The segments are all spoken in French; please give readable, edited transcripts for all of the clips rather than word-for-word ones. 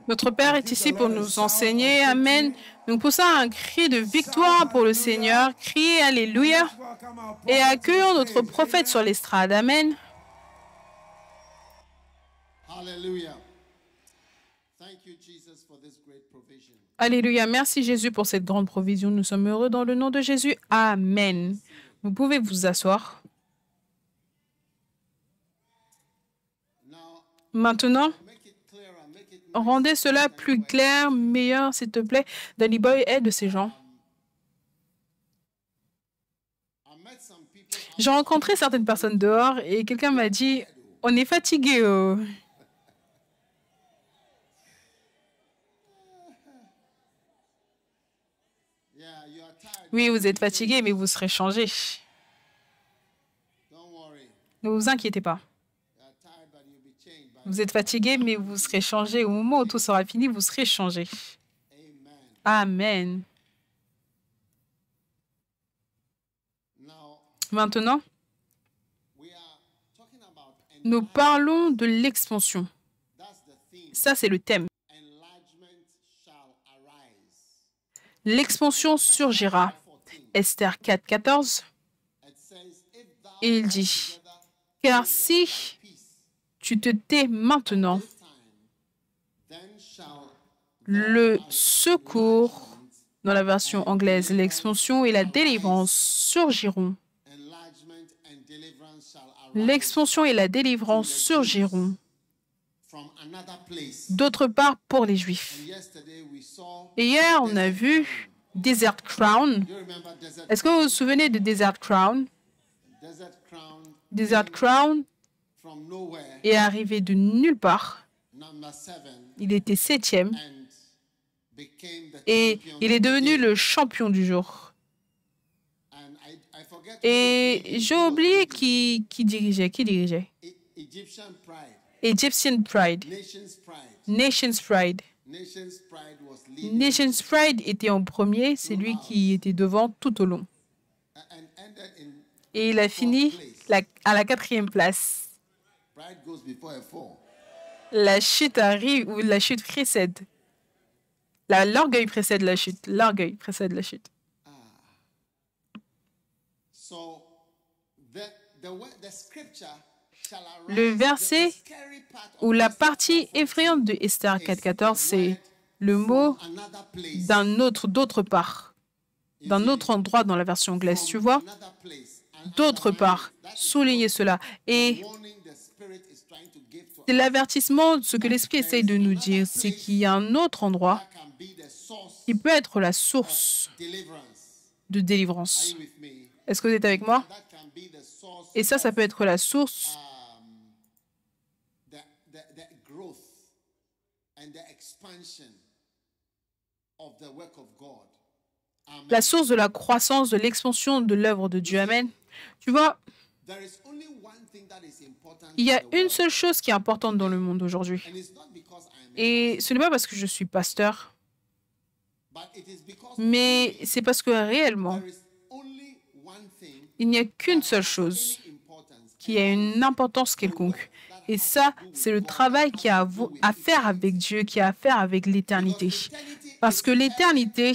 Notre Père est ici pour nous enseigner. Amen. Nous poussons un cri de victoire pour le Seigneur. Criez Alléluia. Et accueillons notre prophète sur l'estrade. Amen. Alléluia. Merci Jésus pour cette grande provision. Nous sommes heureux dans le nom de Jésus. Amen. Vous pouvez vous asseoir. Maintenant, rendez cela plus clair, meilleur, s'il te plaît. Danny Boy, aide ces gens. J'ai rencontré certaines personnes dehors et quelqu'un m'a dit, on est fatigué. Oui, vous êtes fatigué, mais vous serez changé. Ne vous inquiétez pas. Vous êtes fatigué, mais vous serez changé. Au moment où tout sera fini, vous serez changé. Amen. Maintenant, nous parlons de l'expansion. Ça, c'est le thème. L'expansion surgira. Esther 4, 14. Et il dit, « Car si tu te tais maintenant, le secours, dans la version anglaise, l'expansion et la délivrance surgiront. L'expansion et la délivrance surgiront d'autre part pour les Juifs. Et hier, on a vu Desert Crown. Est-ce que vous vous souvenez de Desert Crown? Desert Crown est arrivé de nulle part. Il était 7e et il est devenu le champion du jour. Et j'ai oublié qui dirigeait. Qui dirigeait? Egyptian Pride. Nation's Pride. Nation's Pride était en premier, c'est lui qui était devant tout au long. Et il a fini à la 4e place. La chute arrive, ou la chute précède. L'orgueil précède la chute. L'orgueil précède la chute. Le verset ou la partie effrayante de Esther 4.14, c'est le mot d'autre part, d'un autre endroit dans la version anglaise, tu vois? D'autre part, soulignez cela. Et c'est l'avertissement, ce que l'Esprit essaye de nous dire, c'est qu'il y a un autre endroit qui peut être la source de délivrance. Est-ce que vous êtes avec moi? Et ça peut être la source de la croissance, de l'expansion de l'œuvre de Dieu. Amen. Tu vois, il y a une seule chose qui est importante dans le monde aujourd'hui. Et ce n'est pas parce que je suis pasteur, mais c'est parce que réellement, il n'y a qu'une seule chose qui a une importance quelconque. Et ça, c'est le travail qui a à faire avec Dieu, qui a à faire avec l'éternité. Parce que l'éternité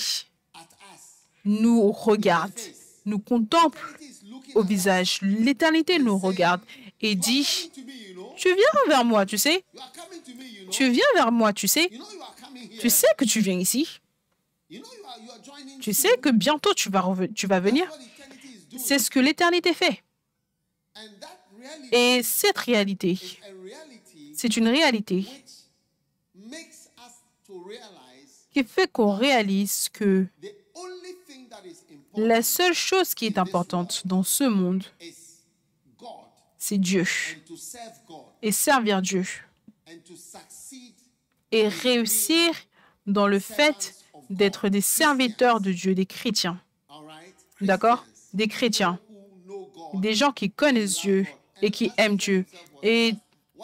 nous regarde, nous contemple au visage. L'éternité nous regarde et dit, tu viens vers moi, tu sais. Tu viens vers moi, tu sais. Tu sais que tu viens ici. Tu sais que bientôt tu vas venir. C'est ce que l'éternité fait. Et cette réalité, c'est une réalité qui fait qu'on réalise que la seule chose qui est importante dans ce monde, c'est Dieu. Et servir Dieu. Et réussir dans le fait d'être des serviteurs de Dieu, des chrétiens. D'accord? Des chrétiens. Des gens qui connaissent Dieu et qui aiment Dieu. Et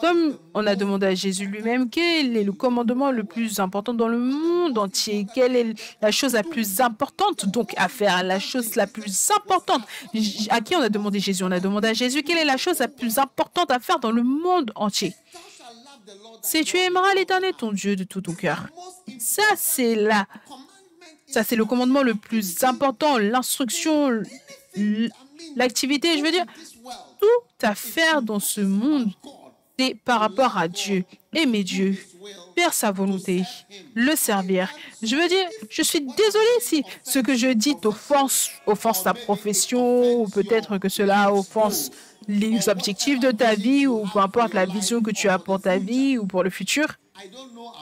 Comme on a demandé à Jésus lui-même, quel est le commandement le plus important dans le monde entier? Quelle est la chose la plus importante donc à faire? La chose la plus importante. À qui on a demandé Jésus? On a demandé à Jésus quelle est la chose la plus importante à faire dans le monde entier. C'est tu aimeras l'Éternel ton Dieu de tout ton cœur. Ça, c'est le commandement le plus important, l'instruction, l'activité, je veux dire, tout à faire dans ce monde, c'est par rapport à Dieu. Aimer Dieu, faire sa volonté, le servir. Je veux dire, je suis désolée si ce que je dis t'offense ta profession, ou peut-être que cela offense les objectifs de ta vie, ou peu importe la vision que tu as pour ta vie ou pour le futur.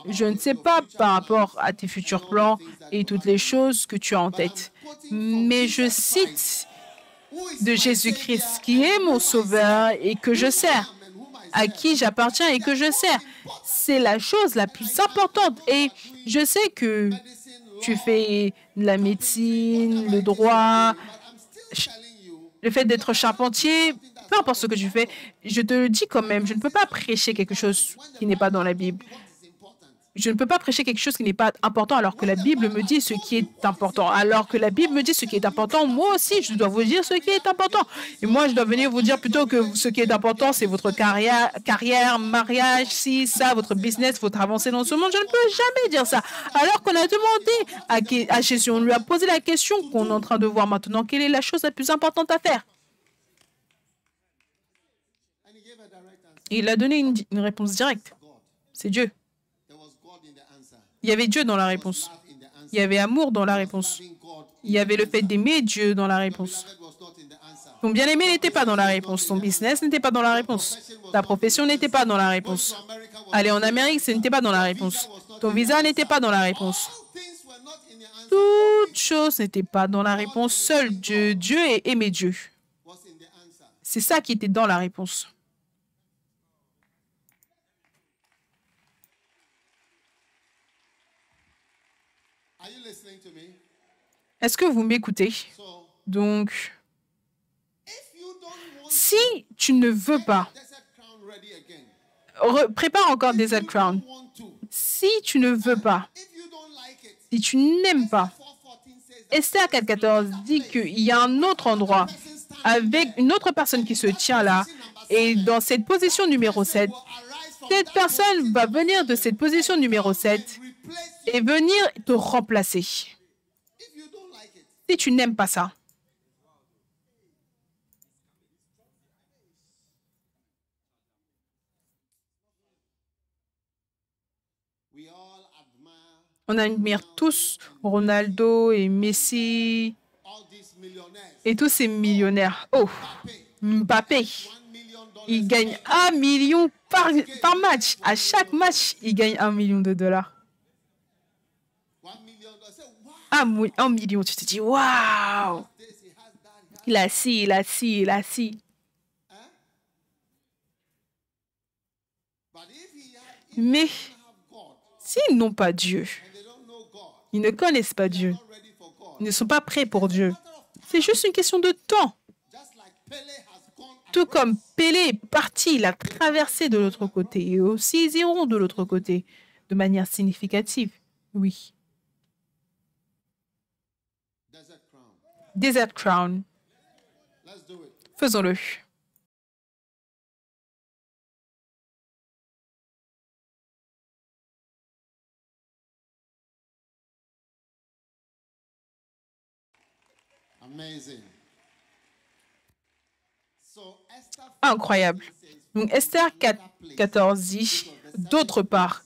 Je ne sais pas par rapport à tes futurs plans et toutes les choses que tu as en tête. Mais je cite de Jésus-Christ qui est mon sauveur et que je sers, à qui j'appartiens et que je sers. C'est la chose la plus importante. Et je sais que tu fais la médecine, le droit, le fait d'être charpentier, peu importe ce que tu fais, je te le dis quand même, je ne peux pas prêcher quelque chose qui n'est pas dans la Bible. Je ne peux pas prêcher quelque chose qui n'est pas important alors que la Bible me dit ce qui est important. Alors que la Bible me dit ce qui est important, moi aussi, je dois vous dire ce qui est important. Et moi, je dois venir vous dire plutôt que ce qui est important, c'est votre carrière, mariage, si, ça, votre business, votre avancée dans ce monde. Je ne peux jamais dire ça. Alors qu'on a demandé à Jésus, on lui a posé la question qu'on est en train de voir maintenant. Quelle est la chose la plus importante à faire? Et il a donné une réponse directe. C'est Dieu. Il y avait Dieu dans la réponse. Il y avait amour dans la réponse. Il y avait le fait d'aimer Dieu dans la réponse. Ton bien-aimé n'était pas dans la réponse. Ton business n'était pas dans la réponse. Ta profession n'était pas dans la réponse. Aller en Amérique, ce n'était pas dans la réponse. Ton visa n'était pas dans la réponse. Toutes choses n'étaient pas dans la réponse. Seul Dieu, Dieu et aimer Dieu. C'est ça qui était dans la réponse. Est-ce que vous m'écoutez? Donc, si tu ne veux pas, prépare encore Desert Crown. Si tu ne veux pas, si tu n'aimes pas, Esther 4.14 dit qu'il y a un autre endroit avec une autre personne qui se tient là et dans cette position numéro 7, cette personne va venir de cette position numéro 7 et venir te remplacer. Si tu n'aimes pas ça, on admire tous Ronaldo et Messi et tous ces millionnaires. Oh, Mbappé, il gagne 1 million par match. À chaque match, il gagne $1 million. 1 million, tu te dis, waouh! Il a ci, il a ci, il a ci. Mais s'ils n'ont pas Dieu, ils ne connaissent pas Dieu, ils ne sont pas prêts pour Dieu. C'est juste une question de temps. Tout comme Pelé est parti, il a traversé de l'autre côté. Et aussi, ils iront de l'autre côté de manière significative. Oui. Desert Crown. Faisons-le. Incroyable. Donc Esther 4.14 dit, d'autre part.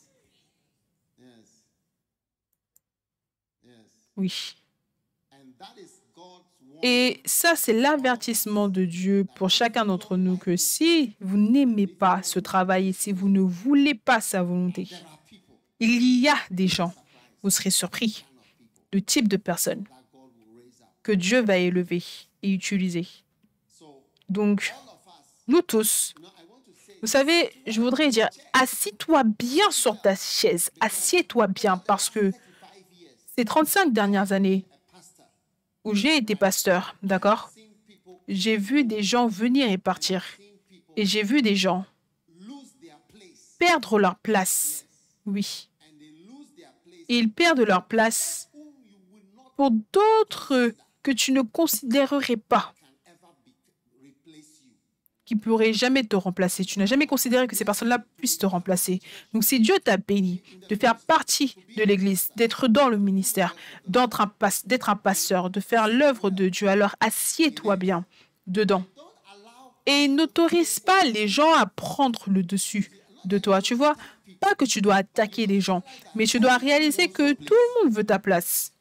Oui. Et ça, c'est l'avertissement de Dieu pour chacun d'entre nous que si vous n'aimez pas ce travail et si vous ne voulez pas sa volonté, il y a des gens, vous serez surpris, le type de personnes que Dieu va élever et utiliser. Donc, nous tous, vous savez, je voudrais dire, assis-toi bien sur ta chaise, assieds-toi bien parce que ces 35 dernières années où j'ai été pasteur, d'accord? J'ai vu des gens venir et partir et j'ai vu des gens perdre leur place. Oui. Et ils perdent leur place pour d'autres que tu ne considérerais pas, qui ne pourraient jamais te remplacer. Tu n'as jamais considéré que ces personnes-là puissent te remplacer. Donc, si Dieu t'a béni de faire partie de l'Église, d'être dans le ministère, d'être un pasteur, de faire l'œuvre de Dieu, alors assieds-toi bien dedans. Et n'autorise pas les gens à prendre le dessus de toi. Tu vois, pas que tu dois attaquer les gens, mais tu dois réaliser que tout le monde veut ta place.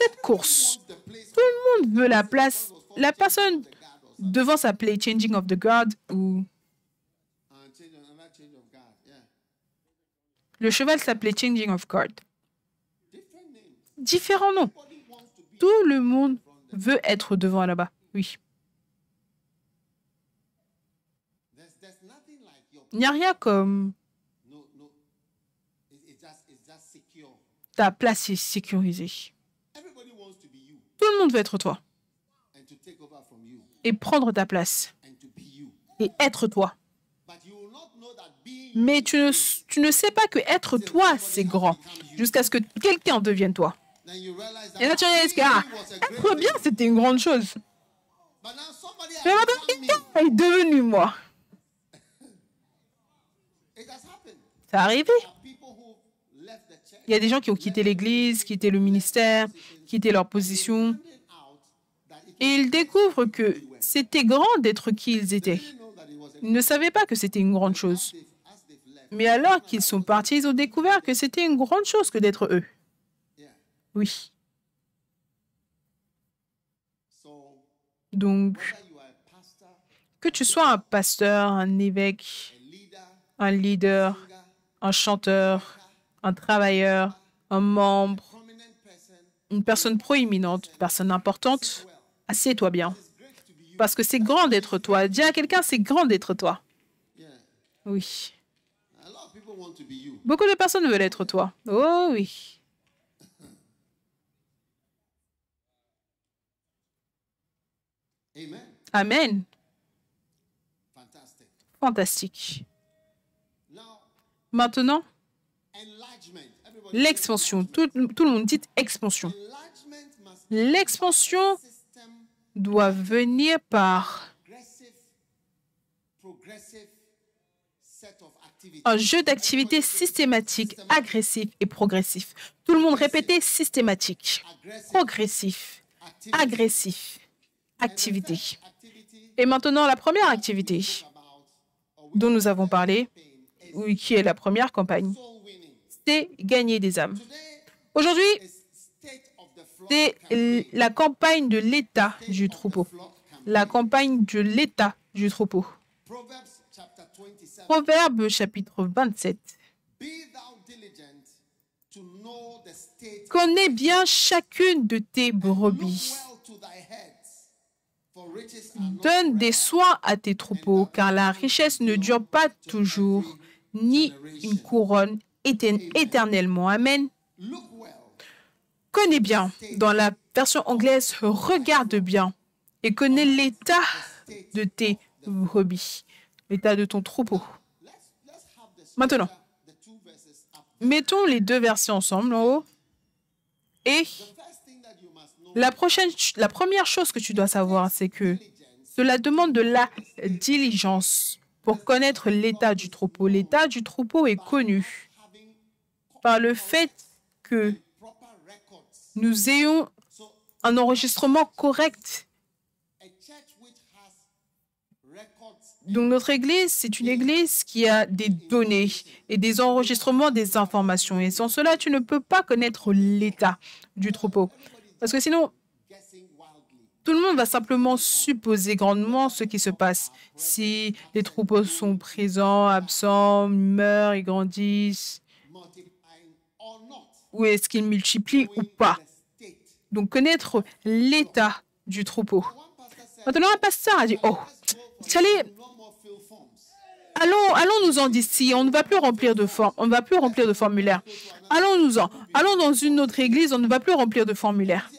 Cette course, tout le monde veut la place. La personne devant s'appeler Changing of the Guard ou le cheval s'appelait Changing of Guard. Différents noms. Tout le monde veut être devant là-bas. Oui. Il n'y a rien comme ta place est sécurisée. Tout le monde veut être toi et prendre ta place et être toi. Mais tu ne sais pas que être toi, c'est grand, jusqu'à ce que quelqu'un devienne toi. Et là, tu réalises que être bien, c'était une grande chose. Mais maintenant, quelqu'un est devenu moi. Ça arrivé. Il y a des gens qui ont quitté l'Église, quitté le ministère, quitté leur position. Et ils découvrent que c'était grand d'être qui ils étaient. Ils ne savaient pas que c'était une grande chose. Mais alors qu'ils sont partis, ils ont découvert que c'était une grande chose que d'être eux. Oui. Donc, que tu sois un pasteur, un évêque, un leader, un chanteur, un travailleur, un membre, une personne proéminente, une personne importante, assieds-toi bien. Parce que c'est grand d'être toi. Dis à quelqu'un, c'est grand d'être toi. Oui. Beaucoup de personnes veulent être toi. Oh oui. Amen. Fantastique. Maintenant, l'expansion. Tout le monde dit expansion. L'expansion doit venir par un jeu d'activités systématique, agressif et progressif. Tout le monde répétait systématique, progressif, agressif, activité. Et maintenant, la première activité dont nous avons parlé, qui est la première campagne, c'est gagner des âmes. Aujourd'hui, c'est la campagne de l'état du troupeau. La campagne de l'état du troupeau. Proverbe chapitre 27. Connais bien chacune de tes brebis. Donne des soins à tes troupeaux, car la richesse ne dure pas toujours, ni une couronne éternellement. Amen. Connais bien. Dans la version anglaise, regarde bien et connais l'état de tes brebis, l'état de ton troupeau. Maintenant, mettons les deux versets ensemble en haut. Et la première chose que tu dois savoir, c'est que cela demande de la diligence pour connaître l'état du troupeau. L'état du troupeau est connu par le fait que nous ayons un enregistrement correct. Donc, notre église, c'est une église qui a des données et des enregistrements des informations. Et sans cela, tu ne peux pas connaître l'état du troupeau. Parce que sinon, tout le monde va simplement supposer grandement ce qui se passe. Si les troupeaux sont présents, absents, meurent, ils grandissent, ou est-ce qu'ils multiplient ou pas. Donc, connaître l'état du troupeau. Maintenant, un pasteur a dit, « Oh, allons-nous-en d'ici, on ne va plus remplir de formes, on ne va plus remplir de formulaires. Allons-nous-en. Allons dans une autre église, on ne va plus remplir de formulaires. »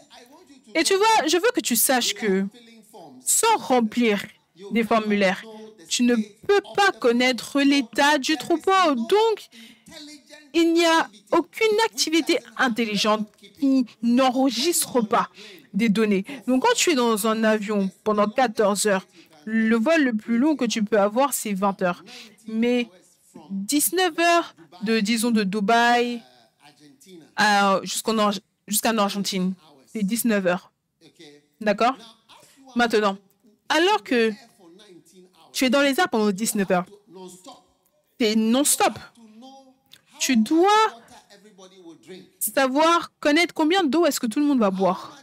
Et tu vois, je veux que tu saches que sans remplir des formulaires, tu ne peux pas connaître l'état du troupeau. Donc, il n'y a aucune activité intelligente qui n'enregistre pas des données. Donc, quand tu es dans un avion pendant 14 heures, le vol le plus long que tu peux avoir, c'est 20 heures. Mais 19 heures, disons, de Dubaï jusqu'en Argentine, c'est 19 heures. D'accord? Maintenant, alors que tu es dans les airs pendant 19 heures, c'est non-stop. Tu dois savoir connaître combien d'eau est-ce que tout le monde va boire.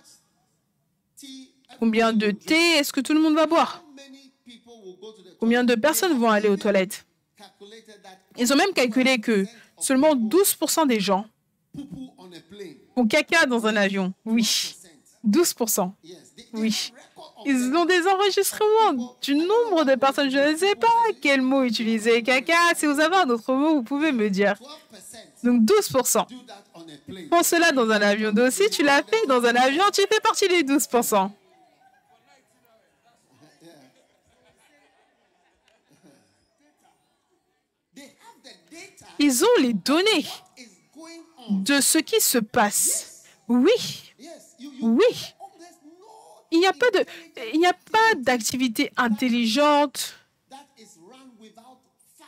Combien de thé est-ce que tout le monde va boire? Combien de personnes vont aller aux toilettes? Ils ont même calculé que seulement 12% des gens font caca dans un avion. Oui, 12%. Oui. Ils ont des enregistrements du nombre de personnes. Je ne sais pas quel mot utiliser. Caca, si vous avez un autre mot, vous pouvez me dire. Donc 12%. Font cela dans un avion. Donc si tu l'as fait dans un avion, tu fais partie des 12%. Ils ont les données de ce qui se passe. Oui, oui. Il n'y a pas d'activité intelligente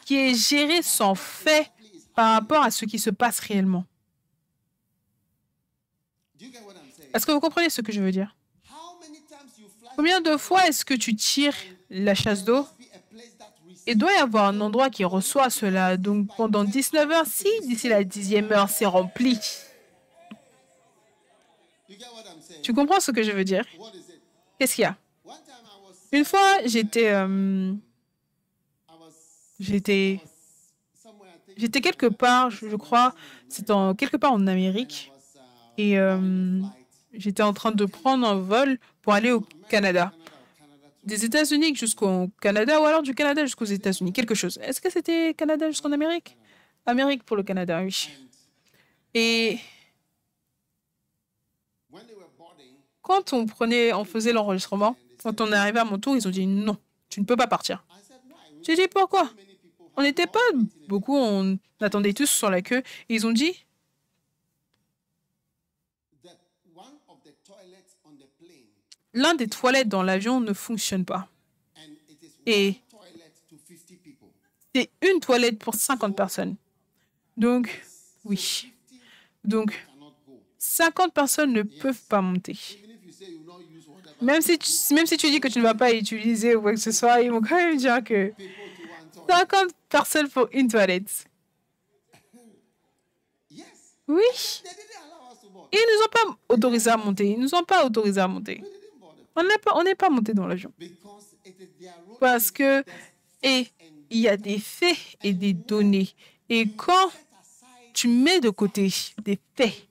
qui est gérée sans fait par rapport à ce qui se passe réellement. Est-ce que vous comprenez ce que je veux dire? Combien de fois est-ce que tu tires la chasse d'eau? Il doit y avoir un endroit qui reçoit cela. Donc, pendant 19 heures, si d'ici la 10e heure, c'est rempli. Tu comprends ce que je veux dire? Qu'est-ce qu'il y a? Une fois, j'étais quelque part, je crois, c'était quelque part en Amérique. Et j'étais en train de prendre un vol pour aller au Canada. Des États-Unis jusqu'au Canada, ou alors du Canada jusqu'aux États-Unis, quelque chose. Est-ce que c'était Canada jusqu'en Amérique? Amérique pour le Canada, oui. Et quand on faisait l'enregistrement, quand on est arrivé à mon tour, ils ont dit non, tu ne peux pas partir. J'ai dit pourquoi? On n'était pas beaucoup, on attendait tous sur la queue. Et ils ont dit l'un des toilettes dans l'avion ne fonctionne pas. Et c'est une toilette pour 50 personnes. Donc, oui. Donc, 50 personnes ne peuvent pas monter. Même si tu dis que tu ne vas pas utiliser ou quoi que ce soit, ils vont quand même dire que 50 personnes pour une toilette. Oui. Ils ne nous ont pas autorisé à monter. Ils ne nous ont pas autorisé à monter. On n'est pas monté dans l'avion. Parce que, il y a des faits et des données. Et quand tu mets de côté des faits,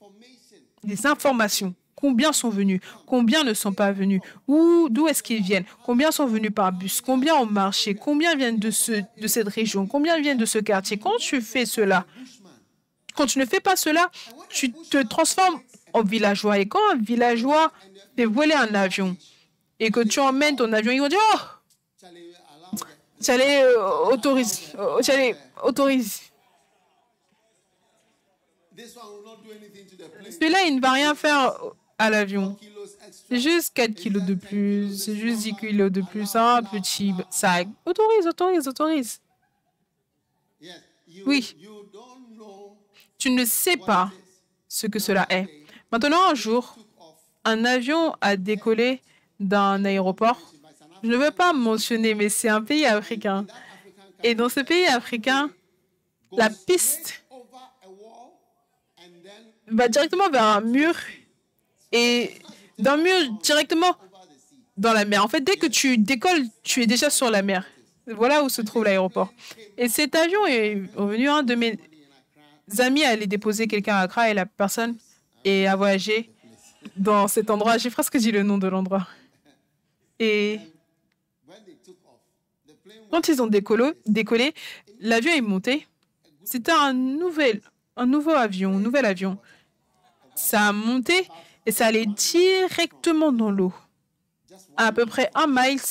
des informations, combien sont venus, combien ne sont pas venus, d'où est-ce qu'ils viennent, combien sont venus par bus, combien ont marché, combien viennent de cette région, combien viennent de ce quartier. Quand tu fais cela, quand tu ne fais pas cela, tu te transformes en villageois. Et quand un villageois fait voler un avion et que tu emmènes ton avion, ils vont dire « Oh, tu allais autoriser. Celui-là, il ne va rien faire à l'avion. C'est juste 4 kilos de plus, c'est juste 10 kilos de plus, un petit sac. Autorise. Oui. Tu ne sais pas ce que cela est. Maintenant, un jour, un avion a décollé d'un aéroport. Je ne veux pas mentionner, mais c'est un pays africain. Et dans ce pays africain, la piste va directement vers un mur et d'un mur directement dans la mer. En fait, dès que tu décolles, tu es déjà sur la mer. Voilà où se trouve l'aéroport. Et cet avion est revenu, un de mes amis allait déposer quelqu'un à Accra et la personne a voyagé dans cet endroit. J'ai presque dit le nom de l'endroit. Et quand ils ont décollé, l'avion est monté. C'était un nouveau avion, un nouvel avion. Ça a monté et ça allait directement dans l'eau, à peu près 1 mile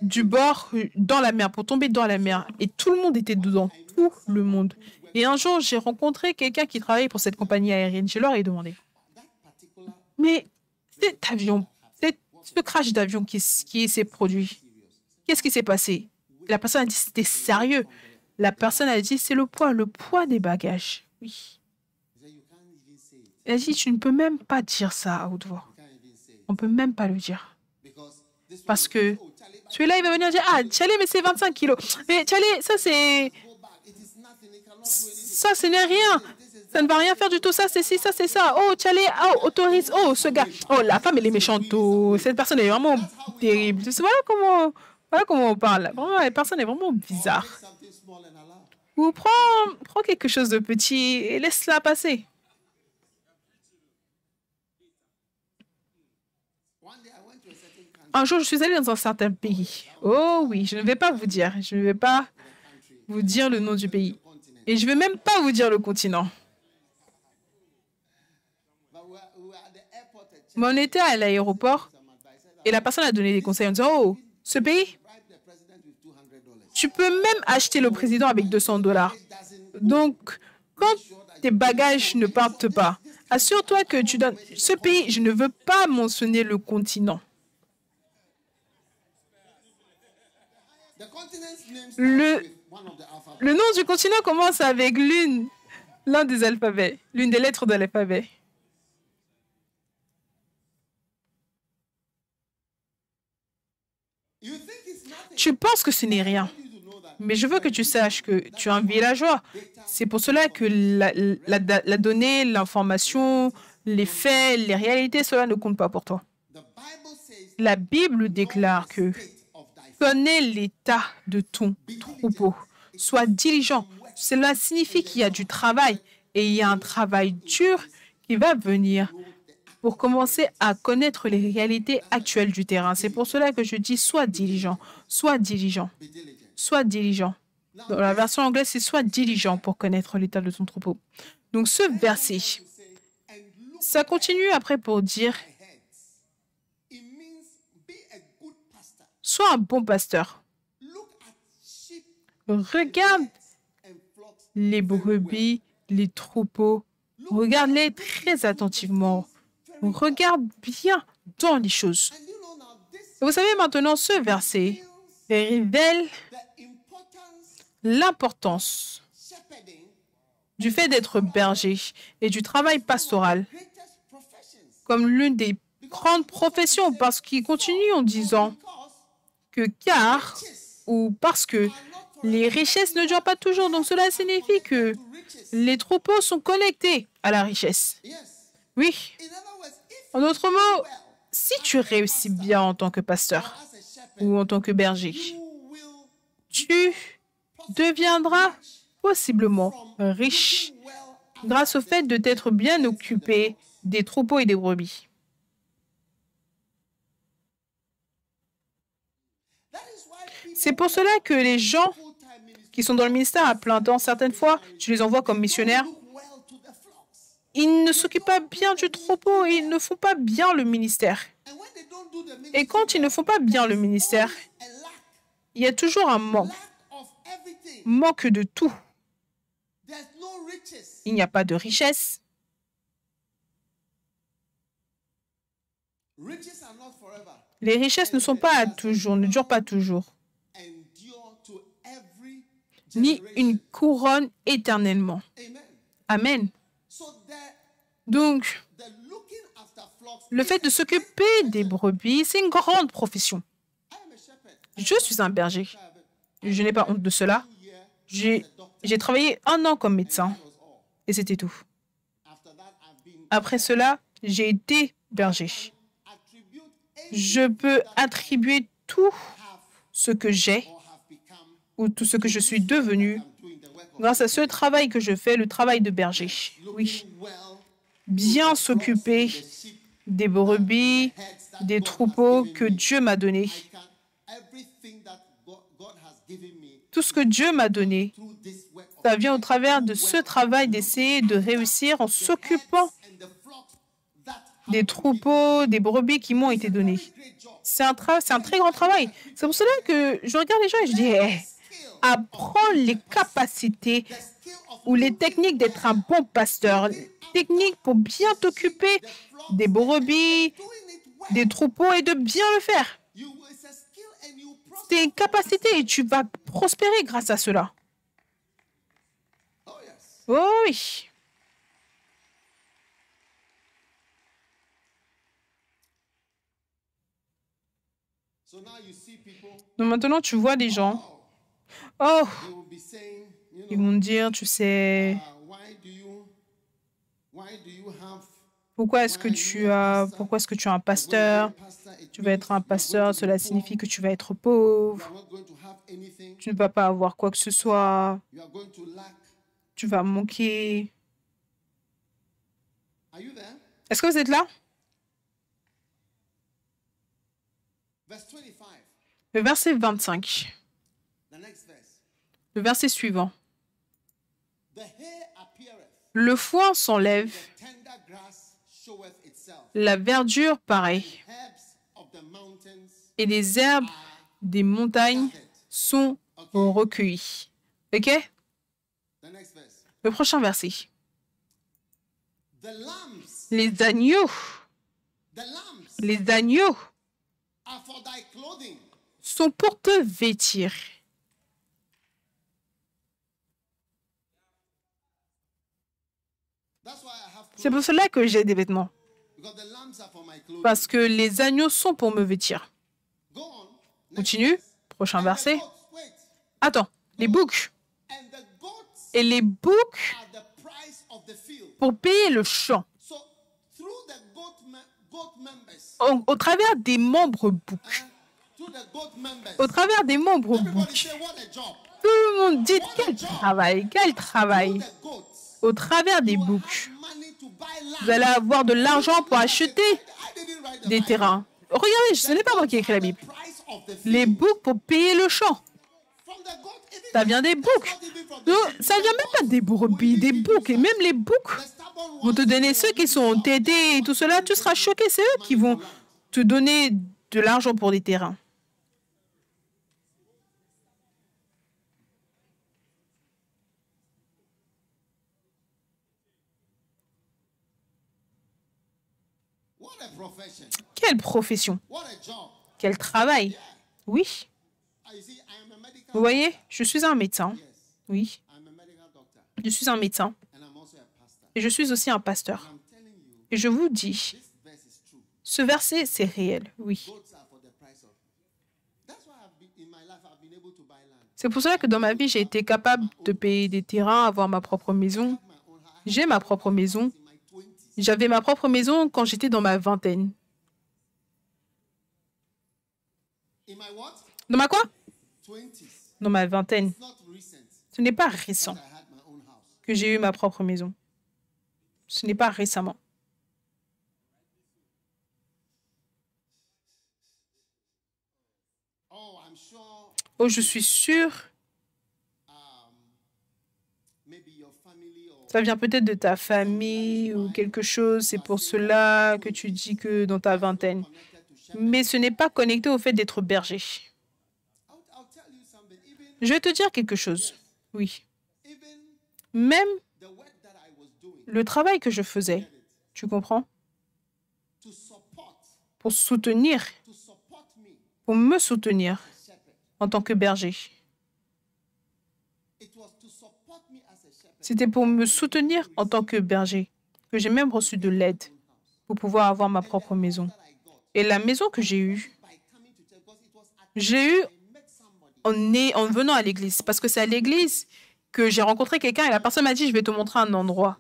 du bord dans la mer, pour tomber dans la mer. Et tout le monde était dedans, tout le monde. Et un jour, j'ai rencontré quelqu'un qui travaillait pour cette compagnie aérienne. Je leur ai demandé, mais cet avion, ce crash d'avion qui s'est produit, qu'est-ce qui s'est passé? La personne a dit, c'était sérieux. La personne a dit, c'est le poids des bagages. Oui. Elle a dit, tu ne peux même pas dire ça à haute voix. On ne peut même pas le dire. Parce que celui-là, il va venir dire, ah, Tchalé, mais c'est 25 kilos. Mais Tchalé, ça, ce n'est rien. Ça ne va rien faire du tout. Ça, c'est ci, ça, c'est ça. Oh, Tchalé, oh, autorise. Oh, ce gars. Oh, la femme, elle est méchante. Oh, cette personne est vraiment terrible. Voilà comment on parle. Vraiment, la personne est vraiment bizarre. Ou prends quelque chose de petit et laisse-la passer. Un jour, je suis allée dans un certain pays. Oh oui, je ne vais pas vous dire. Je ne vais pas vous dire le nom du pays. Et je ne vais même pas vous dire le continent. Mais on était à l'aéroport et la personne a donné des conseils en disant, oh, ce pays, tu peux même acheter le président avec $200. Donc, quand tes bagages ne partent pas, assure-toi que tu donnes... Ce pays, je ne veux pas mentionner le continent. Le nom du continent commence avec l'un des alphabets, l'une des lettres de l'alphabet. Tu penses que ce n'est rien, mais je veux que tu saches que tu es un villageois. C'est pour cela que la donnée, l'information, les faits, les réalités, cela ne compte pas pour toi. La Bible déclare que connais l'état de ton troupeau. Sois diligent. Cela signifie qu'il y a du travail et il y a un travail dur qui va venir pour commencer à connaître les réalités actuelles du terrain. C'est pour cela que je dis sois diligent, sois diligent, sois diligent. Dans la version anglaise, c'est sois diligent pour connaître l'état de ton troupeau. Donc ce verset, ça continue après pour dire sois un bon pasteur. Regarde les brebis, les troupeaux. Regarde-les très attentivement. Regarde bien dans les choses. Vous savez maintenant, ce verset révèle l'importance du fait d'être berger et du travail pastoral comme l'une des grandes professions, parce qu'il continue en disant que car ou parce que les richesses ne durent pas toujours. Donc cela signifie que les troupeaux sont connectés à la richesse. Oui. En d'autres mots, si tu réussis bien en tant que pasteur ou en tant que berger, tu deviendras possiblement riche grâce au fait de t'être bien occupé des troupeaux et des brebis. C'est pour cela que les gens qui sont dans le ministère à plein temps, certaines fois, je les envoie comme missionnaires, ils ne s'occupent pas bien du troupeau, ils ne font pas bien le ministère. Et quand ils ne font pas bien le ministère, il y a toujours un manque de tout. Il n'y a pas de richesse. Les richesses ne sont pas toujours, ne durent pas toujours. Ni une couronne éternellement. Amen. Donc, le fait de s'occuper des brebis, c'est une grande profession. Je suis un berger. Je n'ai pas honte de cela. J'ai travaillé 1 an comme médecin et c'était tout. Après cela, j'ai été berger. Je peux attribuer tout ce que j'ai ou tout ce que je suis devenu grâce à ce travail que je fais, le travail de berger. Oui. Bien s'occuper des brebis, des troupeaux que Dieu m'a donnés. Tout ce que Dieu m'a donné, ça vient au travers de ce travail d'essayer de réussir en s'occupant des troupeaux, des brebis qui m'ont été donnés. C'est un très grand travail. C'est pour cela que je regarde les gens et je dis, apprends les capacités ou les techniques d'être un bon pasteur, techniques pour bien t'occuper des brebis, des troupeaux et de bien le faire. C'est une capacité et tu vas prospérer grâce à cela. Oh oui. Donc maintenant, tu vois des gens. Oh, ils vont te dire, tu sais, pourquoi est-ce que tu es un pasteur? Tu vas être un pasteur, cela signifie que tu vas être pauvre. Tu ne vas pas avoir quoi que ce soit. Tu vas manquer. Est-ce que vous êtes là? Le verset 25. Le verset suivant. Le foin s'enlève, la verdure pareille, et les herbes des montagnes sont recueillies. OK? Le prochain verset. Les agneaux sont pour te vêtir. C'est pour cela que j'ai des vêtements. Parce que les agneaux sont pour me vêtir. Continue. Prochain verset. Attends. Les boucs. Et les boucs pour payer le champ. Au travers des membres boucs. Au travers des membres boucs. Tout le monde dit quel travail. Au travers des boucs. Vous allez avoir de l'argent pour acheter des terrains. Regardez, ce n'est pas moi qui ai écrit la Bible. Les boucs pour payer le champ. Ça vient des boucs. Non, ça ne vient même pas des brebis, des boucs. Et même les boucs vont te donner ceux qui sont tétés et tout cela. Tu seras choqué. C'est eux qui vont te donner de l'argent pour des terrains. Quelle profession. Quel travail. Oui. Vous voyez, je suis un médecin. Oui. Je suis un médecin. Et je suis aussi un pasteur. Et je vous dis, ce verset, c'est réel. Oui. C'est pour cela que dans ma vie, j'ai été capable de payer des terrains, avoir ma propre maison. J'ai ma propre maison. J'avais ma propre maison quand j'étais dans ma vingtaine. Dans ma quoi? Dans ma vingtaine. Ce n'est pas récent que j'ai eu ma propre maison. Ce n'est pas récemment. Oh, je suis sûre. Ça vient peut-être de ta famille ou quelque chose. C'est pour cela que tu dis que dans ta vingtaine. Mais ce n'est pas connecté au fait d'être berger. Je vais te dire quelque chose. Oui. Même le travail que je faisais, tu comprends? Pour me soutenir en tant que berger. C'était pour me soutenir en tant que berger que j'ai même reçu de l'aide pour pouvoir avoir ma propre maison. Et la maison que j'ai eue en venant à l'église. Parce que c'est à l'église que j'ai rencontré quelqu'un et la personne m'a dit, je vais te montrer un endroit.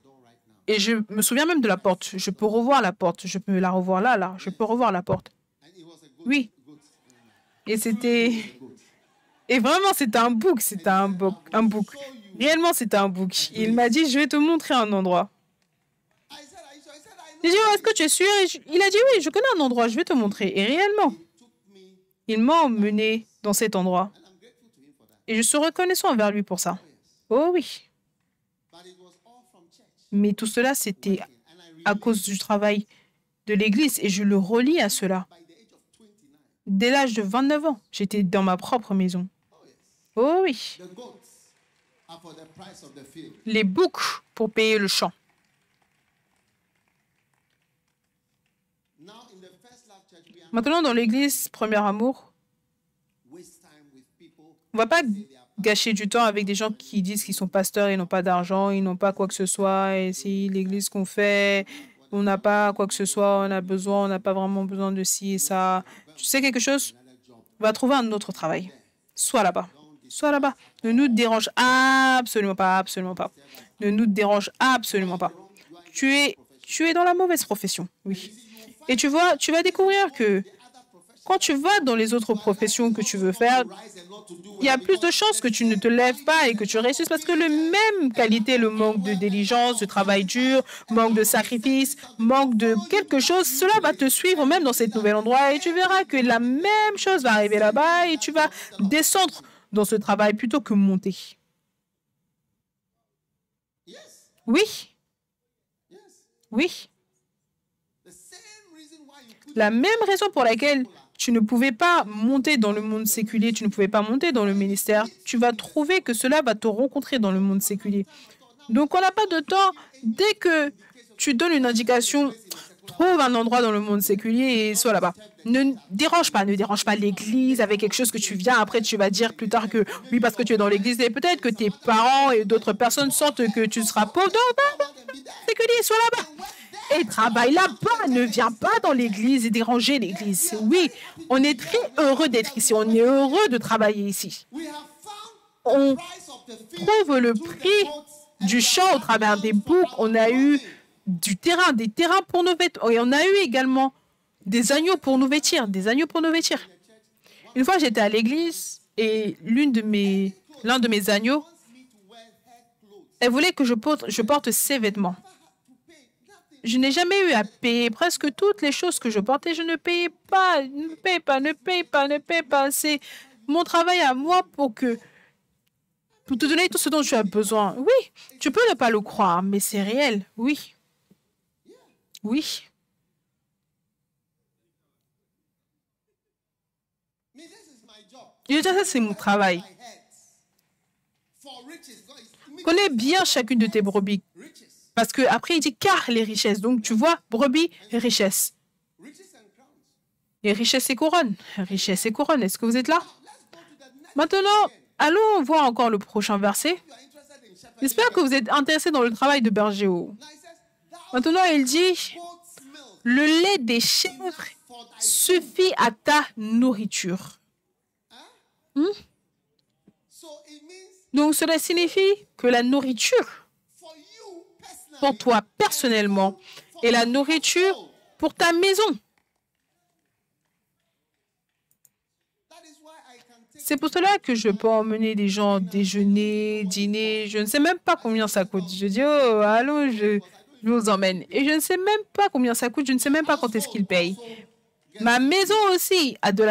Et je me souviens même de la porte. Je peux revoir la porte. Je peux la revoir là. Je peux revoir la porte. Oui. Et vraiment, c'était un bouc. Un bouc. Réellement, c'était un bouc. Il m'a dit, je vais te montrer un endroit. J'ai dit, oh, est-ce que tu es sûr? Il a dit, oui, je connais un endroit, je vais te montrer. Et réellement, il m'a emmené dans cet endroit. Et je suis reconnaissant envers lui pour ça. Oh oui. Mais tout cela, c'était à cause du travail de l'Église et je le relie à cela. Dès l'âge de 29 ans, j'étais dans ma propre maison. Oh oui, les boucs pour payer le champ. Maintenant, dans l'Église, Premier Amour, on ne va pas gâcher du temps avec des gens qui disent qu'ils sont pasteurs, ils n'ont pas d'argent, ils n'ont pas quoi que ce soit. Et si l'Église qu'on fait, on n'a pas quoi que ce soit, on n'a pas vraiment besoin de ci et ça. Tu sais quelque chose? Va trouver un autre travail. Sois là-bas. Sois là-bas. Ne nous dérange absolument pas, absolument pas. Ne nous dérange absolument pas. Tu es dans la mauvaise profession, oui. Et tu vois, tu vas découvrir que quand tu vas dans les autres professions que tu veux faire, il y a plus de chances que tu ne te lèves pas et que tu réussisses parce que le même qualité, le manque de diligence, de travail dur, manque de sacrifice, manque de quelque chose, cela va te suivre même dans cet nouvel endroit et tu verras que la même chose va arriver là-bas et tu vas descendre dans ce travail plutôt que monter. Oui, oui. La même raison pour laquelle tu ne pouvais pas monter dans le monde séculier, tu ne pouvais pas monter dans le ministère, tu vas trouver que cela va te rencontrer dans le monde séculier. Donc, on n'a pas de temps. Dès que tu donnes une indication, trouve un endroit dans le monde séculier et sois là-bas. Ne dérange pas l'Église avec quelque chose que tu viens. Après, tu vas dire plus tard que oui, parce que tu es dans l'Église et peut-être que tes parents et d'autres personnes sentent que tu seras pauvre. Non, séculier, sois là-bas. Et travaille là-bas, ne viens pas dans l'église et déranger l'église. Oui, on est très heureux d'être ici, on est heureux de travailler ici. On trouve le prix du champ au travers des boucs, on a eu des terrains pour nous vêtir, et on a eu également des agneaux pour nous vêtir, Une fois, j'étais à l'église et l'un de mes agneaux, elle voulait que je porte ses vêtements. Je n'ai jamais eu à payer presque toutes les choses que je portais. Je ne payais pas, ne paye pas. C'est mon travail à moi pour te donner tout ce dont tu as besoin. Oui, tu peux ne pas le croire, mais c'est réel. Oui. Oui. Et ça, c'est mon travail. Connais bien chacune de tes brebis. Parce qu'après, il dit car les richesses. Donc, tu vois, brebis et richesses. Et richesses et couronnes. Richesses et couronnes. Est-ce que vous êtes là? Maintenant, allons voir encore le prochain verset. J'espère que vous êtes intéressés dans le travail de berger. Maintenant, il dit, le lait des chèvres suffit à ta nourriture. Donc, cela signifie que la nourriture pour toi personnellement et la nourriture pour ta maison. C'est pour cela que je peux emmener des gens déjeuner, dîner. Je ne sais même pas combien ça coûte. Je dis, oh, allons, je vous emmène. Et je ne sais même pas combien ça coûte. Je ne sais même pas quand est-ce qu'ils payent. Ma maison aussi a de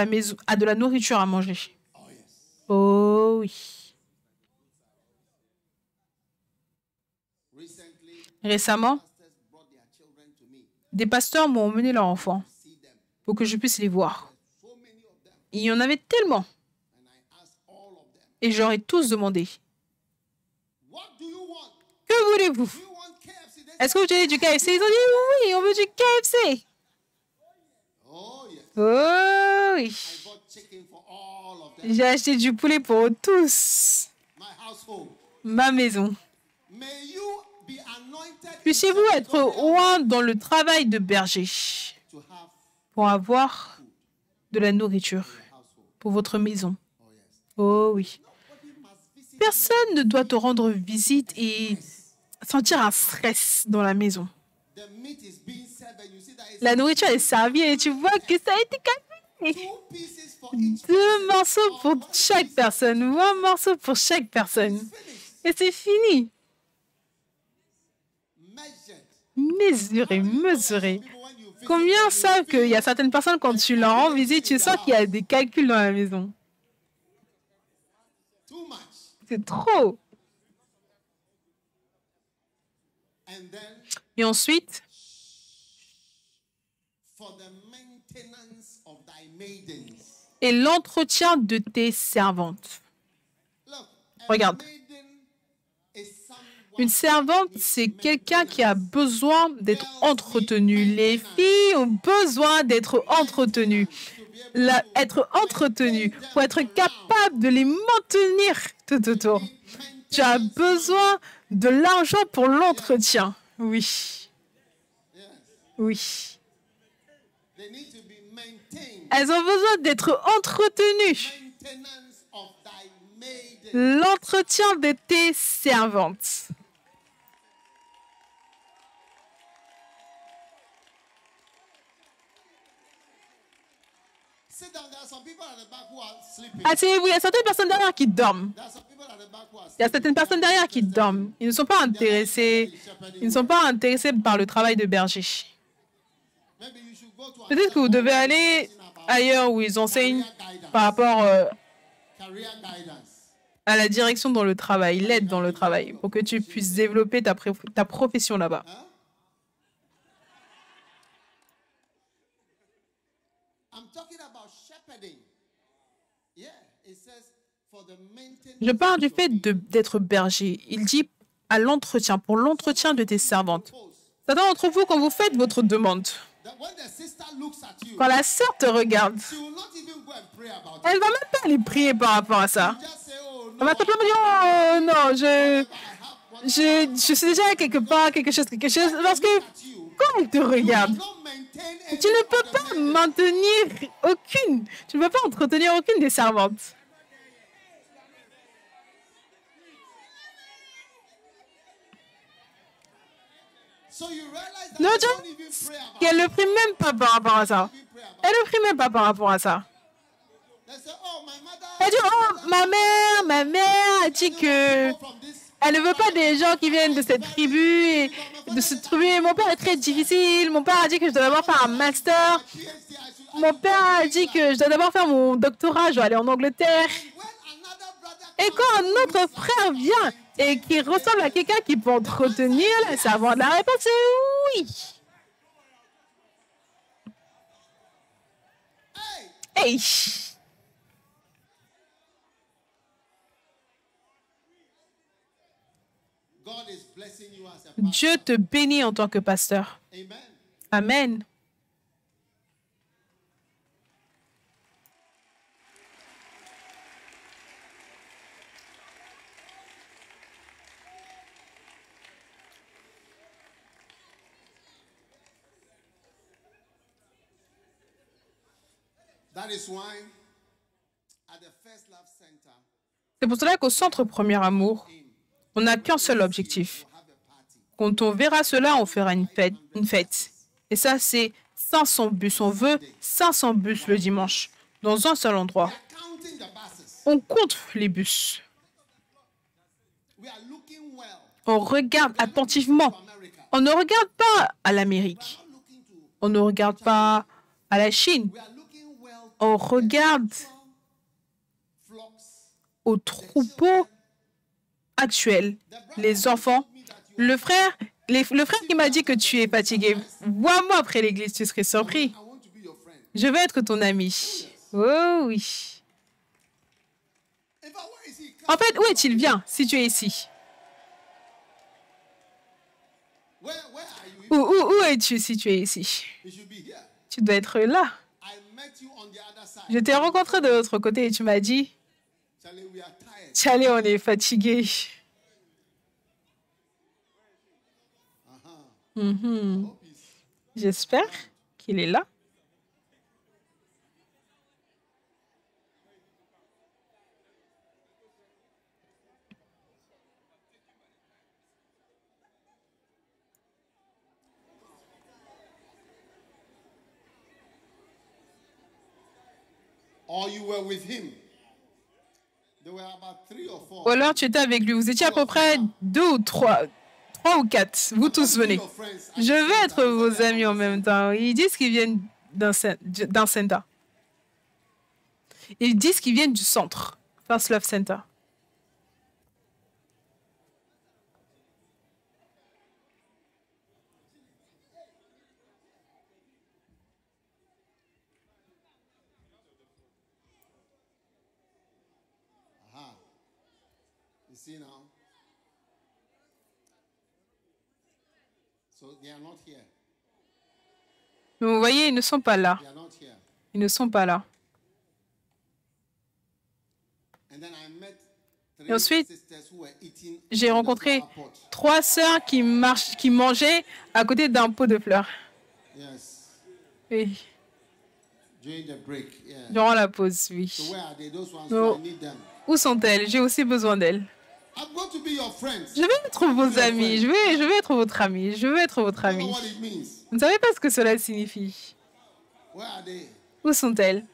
la nourriture à manger. Oh oui. Récemment, des pasteurs m'ont emmené leurs enfants pour que je puisse les voir. Il y en avait tellement. Et j'aurais tous demandé, que voulez-vous? Est-ce que vous voulez du KFC? Ils ont dit, oui, on veut du KFC. Oh oui. J'ai acheté du poulet pour tous. Ma maison. Puissiez-vous être oint dans le travail de berger pour avoir de la nourriture pour votre maison. Oh oui. Personne ne doit te rendre visite et sentir un stress dans la maison. La nourriture est servie et tu vois que ça a été calculé. 2 morceaux pour chaque personne, 1 morceau pour chaque personne. Et c'est fini. Mesurer. Combien savent qu'il y a certaines personnes, quand tu leur rends visite, tu sens qu'il y a des calculs dans la maison. C'est trop. Et ensuite, et l'entretien de tes servantes. Regarde. Une servante, c'est quelqu'un qui a besoin d'être entretenu. Les filles ont besoin d'être entretenues. Être entretenues pour être capable de les maintenir tout autour. Tu as besoin de l'argent pour l'entretien. Oui. Oui. Elles ont besoin d'être entretenues. L'entretien de tes servantes. Asseyez-vous, il y a certaines personnes derrière qui dorment. Il y a certaines personnes derrière qui dorment. Ils ne sont pas intéressés. Ils ne sont pas intéressés par le travail de berger. Peut-être que vous devez aller ailleurs où ils enseignent par rapport à la direction dans le travail, l'aide dans le travail, pour que tu puisses développer ta profession là-bas. Je parle du fait d'être berger. Il dit à l'entretien, pour l'entretien de tes servantes. Certains d'entre vous, quand vous faites votre demande, quand la sœur te regarde, elle ne va même pas aller prier par rapport à ça. Elle va simplement dire, oh non, je suis déjà quelque part, quelque chose. Parce que quand elle te regarde, tu ne peux pas maintenir aucune, tu ne peux pas entretenir aucune des servantes. L'autre, elle ne prie même pas par rapport à ça. Elle ne prie même pas par rapport à ça. Elle dit, oh, ma mère a dit que elle ne veut pas des gens qui viennent de cette tribu et de cette tribu. Mon père est très difficile. Mon père a dit que je dois d'abord faire un master. Mon père a dit que je dois d'abord faire mon doctorat. Je dois aller en Angleterre. Et quand un autre frère vient et qui ressemble à quelqu'un qui peut entretenir la servante, la réponse est oui. Hey! Dieu te bénit en tant que pasteur. Amen. C'est pour cela qu'au Centre Premier Amour, on n'a qu'un seul objectif. Quand on verra cela, on fera une fête. Et ça, c'est 500 bus. On veut 500 bus le dimanche, dans un seul endroit. On compte les bus. On regarde attentivement. On ne regarde pas à l'Amérique. On ne regarde pas à la Chine. On regarde aux troupeaux actuels, les enfants. Le frère qui m'a dit que tu es fatigué, vois-moi après l'église, tu serais surpris. Je veux être ton ami. Oh oui. En fait, où est-il bien si tu es ici? Où es-tu si tu es ici? Tu dois être là. Je t'ai rencontré de l'autre côté et tu m'as dit, Charlie, on est fatigué. J'espère qu'il est là. Ou alors tu étais avec lui. Vous étiez à peu près 2 ou 3 ou 4. Vous tous venez. Je vais être vos amis en même temps. Ils disent qu'ils viennent d'un center. Ils disent qu'ils viennent du centre. First Love Center. Donc, vous voyez, ils ne sont pas là. Ils ne sont pas là. Et ensuite, j'ai rencontré 3 sœurs qui mangeaient à côté d'un pot de fleurs. Oui. Durant la pause, oui. Donc, où sont-elles? J'ai aussi besoin d'elles. Je vais être vos amis. Je vais être votre ami. Je veux être votre ami. Vous ne savez pas ce que cela signifie. Où sont-elles?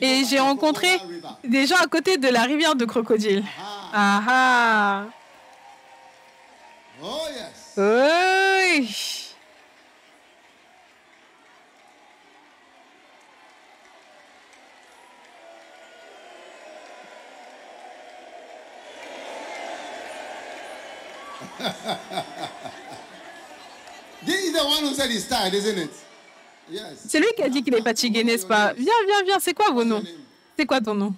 Et j'ai rencontré des gens à côté de la rivière de crocodile. Ah ah! Oui! C'est lui qui a dit qu'il est fatigué, n'est-ce pas? Viens, viens, viens. C'est quoi vos noms? C'est quoi ton nom?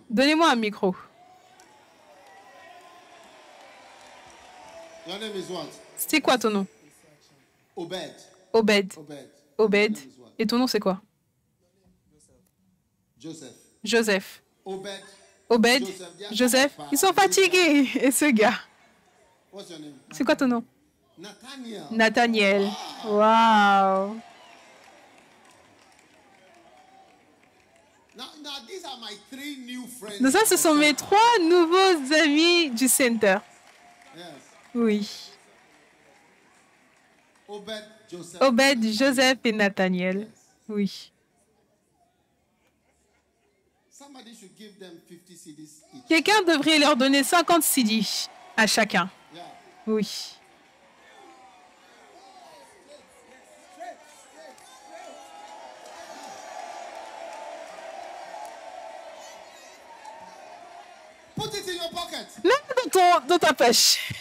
Donnez-moi un micro. C'est quoi ton nom? Obed. Obed. Et ton nom, c'est quoi? Joseph. Obed. Joseph. Ils sont fatigués. Et ce gars? C'est quoi ton nom? Nathaniel. Wow. Donc ça, ce sont mes 3 nouveaux amis du Center. Oui. Obed, Joseph et Nathaniel. Oui. Quelqu'un devrait leur donner 50 CD à chacun. Oui. Mets dans ta poche.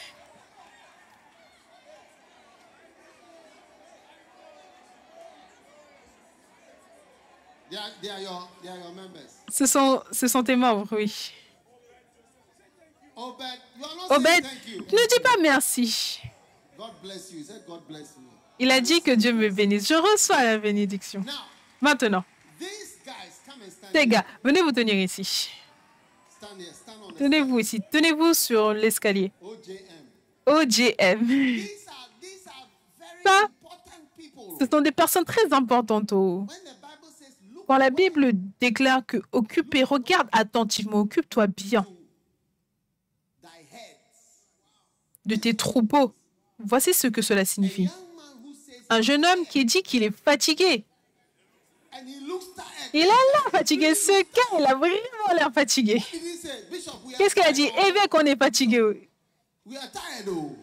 Ce sont tes membres, oui. Obed, ne dis pas merci. Il a dit que Dieu me bénisse. Je reçois la bénédiction. Maintenant, ces gars, venez vous tenir ici. Tenez-vous ici. Tenez-vous sur l'escalier. OJM. Ça, ce sont des personnes très importantes. Quand la Bible déclare que occupez, regarde attentivement, occupe-toi bien de tes troupeaux. Voici ce que cela signifie. Un jeune homme qui dit qu'il est fatigué. Il a l'air fatigué. Ce gars, il a vraiment l'air fatigué. Qu'est-ce qu'il a dit? Évêque, on est fatigué.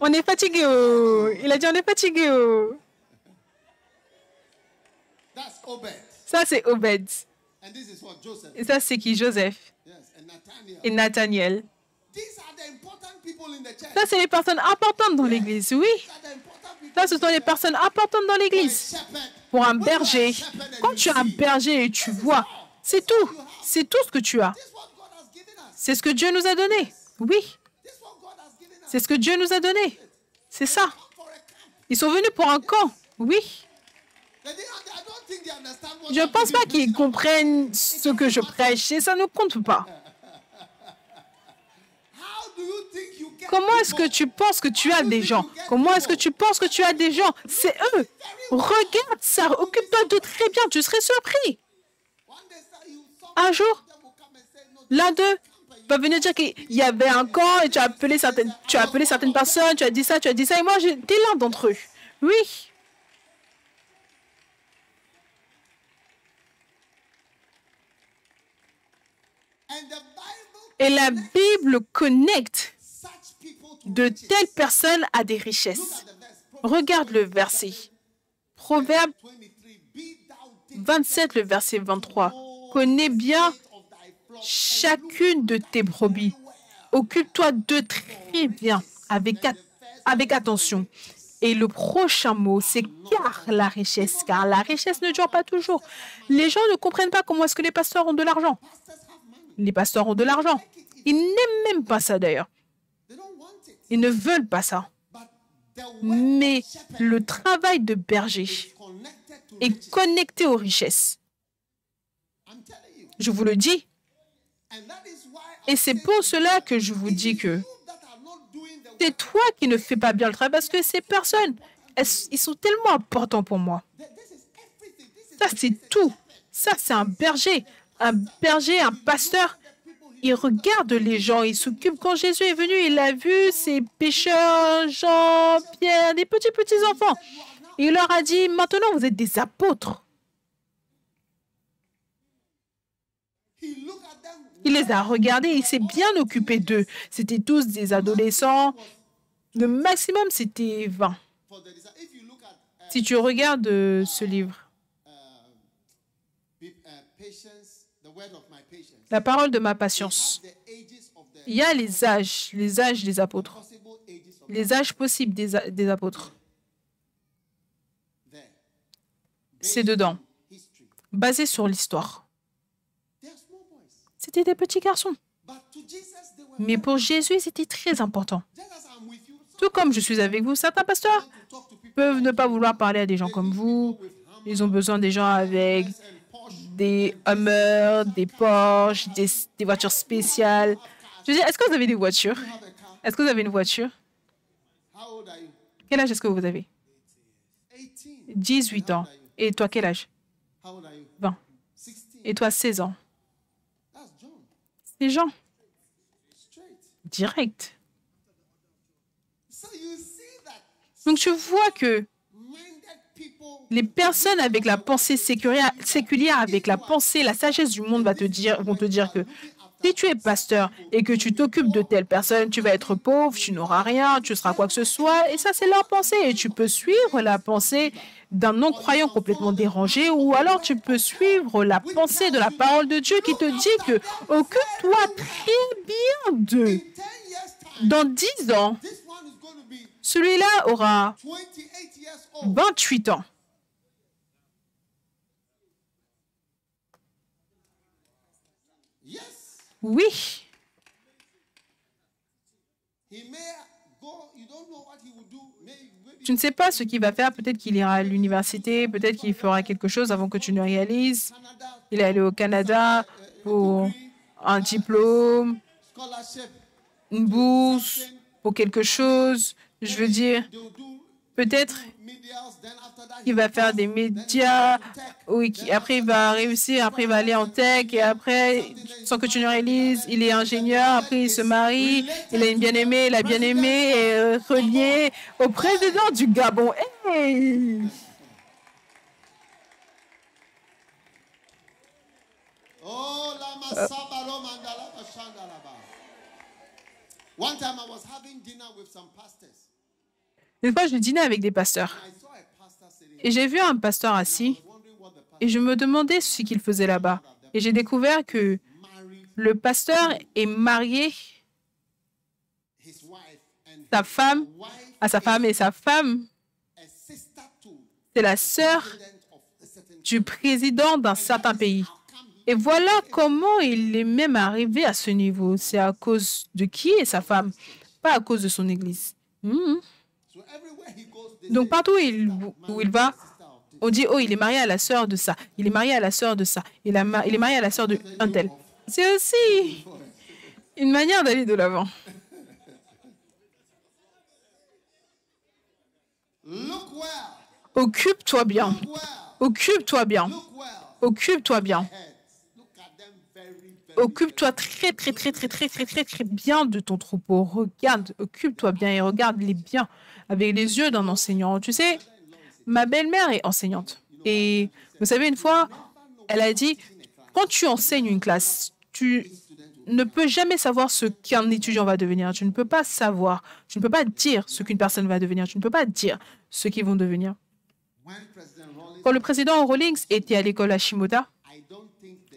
On est fatigué. Il a dit on est fatigué. Ça, c'est Obed. Et ça, c'est qui? Joseph. Et Nathaniel. Ça, c'est les personnes importantes dans l'Église, oui. Ça, ce sont les personnes importantes dans l'Église. Pour un berger, quand tu as un berger et tu vois, c'est tout. C'est tout ce que tu as. C'est ce que Dieu nous a donné. Oui. C'est ce que Dieu nous a donné. C'est ça. Ils sont venus pour un camp. Oui. Je ne pense pas qu'ils comprennent ce que je prêche et ça ne compte pas. Comment est-ce que tu penses que tu as des gens? Comment est-ce que tu penses que tu as des gens? C'est eux. Regarde ça. Occupe-toi d'eux très bien. Tu serais surpris. Un jour, l'un d'eux va venir dire qu'il y avait un camp et tu as appelé certaines personnes, tu as dit ça, et moi, j'étais l'un d'entre eux. Oui. Et la Bible connecte de telles personnes à des richesses. Regarde le verset. Proverbe 27, le verset 23. Connais bien chacune de tes brebis. Occupe-toi d'eux très bien, avec attention. Et le prochain mot, c'est car la richesse ne dure pas toujours. Les gens ne comprennent pas comment est-ce que les pasteurs ont de l'argent. Les pasteurs ont de l'argent. Ils n'aiment même pas ça d'ailleurs. Ils ne veulent pas ça. Mais le travail de berger est connecté aux richesses. Je vous le dis. Et c'est pour cela que je vous dis que c'est toi qui ne fais pas bien le travail parce que ces personnes, ils sont tellement importants pour moi. Ça, c'est tout. Ça, c'est un berger. Un berger, un pasteur, il regarde les gens, il s'occupe. Quand Jésus est venu, il a vu ces pécheurs, Jean, Pierre, des petits enfants. Et il leur a dit, maintenant, vous êtes des apôtres. Il les a regardés, il s'est bien occupé d'eux. C'était tous des adolescents. Le maximum, c'était 20. Si tu regardes ce livre, La parole de ma patience, il y a les âges des apôtres, les âges possibles des apôtres. C'est dedans, basé sur l'histoire. C'était des petits garçons. Mais pour Jésus, c'était très important. Tout comme je suis avec vous, certains pasteurs peuvent ne pas vouloir parler à des gens comme vous. Ils ont besoin des gens avec des Hummer, des Porsche, des voitures spéciales. Je veux dire, est-ce que vous avez des voitures? Est-ce que vous avez une voiture? Quel âge est-ce que vous avez? 18 ans. Et toi, quel âge? 20. Et toi, 16 ans. C'est Jean. Direct. Donc, tu vois que les personnes avec la pensée séculière, avec la pensée, la sagesse du monde vont te dire que si tu es pasteur et que tu t'occupes de telle personne, tu vas être pauvre, tu n'auras rien, tu seras quoi que ce soit. Et ça, c'est leur pensée. Et tu peux suivre la pensée d'un non-croyant complètement dérangé, ou alors tu peux suivre la pensée de la parole de Dieu qui te dit que occupe-toi très bien d'eux. Dans 10 ans, celui-là aura 28 ans. Oui. Tu ne sais pas ce qu'il va faire. Peut-être qu'il ira à l'université, peut-être qu'il fera quelque chose avant que tu ne réalises. Il est allé au Canada pour un diplôme, une bourse, pour quelque chose. Je veux dire, peut-être qu'il va faire des médias, oui, après il va réussir, après il va aller en tech, et après, sans que tu ne réalises, il est ingénieur, après il se marie, il a une bien-aimée, la bien-aimée est reliée au président du Gabon. Hey! Une fois, je dînais avec des pasteurs. Et j'ai vu un pasteur assis et je me demandais ce qu'il faisait là-bas. Et j'ai découvert que le pasteur est marié à sa femme, et sa femme, c'est la sœur du président d'un certain pays. Et voilà comment il est même arrivé à ce niveau. C'est à cause de qui est sa femme, pas à cause de son église. Donc, partout où il va, on dit, oh, il est marié à la sœur de ça, il est marié à la sœur de ça, il est marié à la sœur d'un tel. C'est aussi une manière d'aller de l'avant. Occupe-toi bien. Occupe-toi bien. Occupe-toi bien. Occupe-toi très bien de ton troupeau. Regarde, occupe-toi bien et regarde-les bien avec les yeux d'un enseignant. Tu sais, ma belle-mère est enseignante. Et vous savez, une fois, elle a dit, quand tu enseignes une classe, tu ne peux jamais savoir ce qu'un étudiant va devenir. Tu ne peux pas savoir, tu ne peux pas dire ce qu'une personne va devenir. Tu ne peux pas dire ce qu'ils vont devenir. Quand le président Rawlings était à l'école à Shimoda,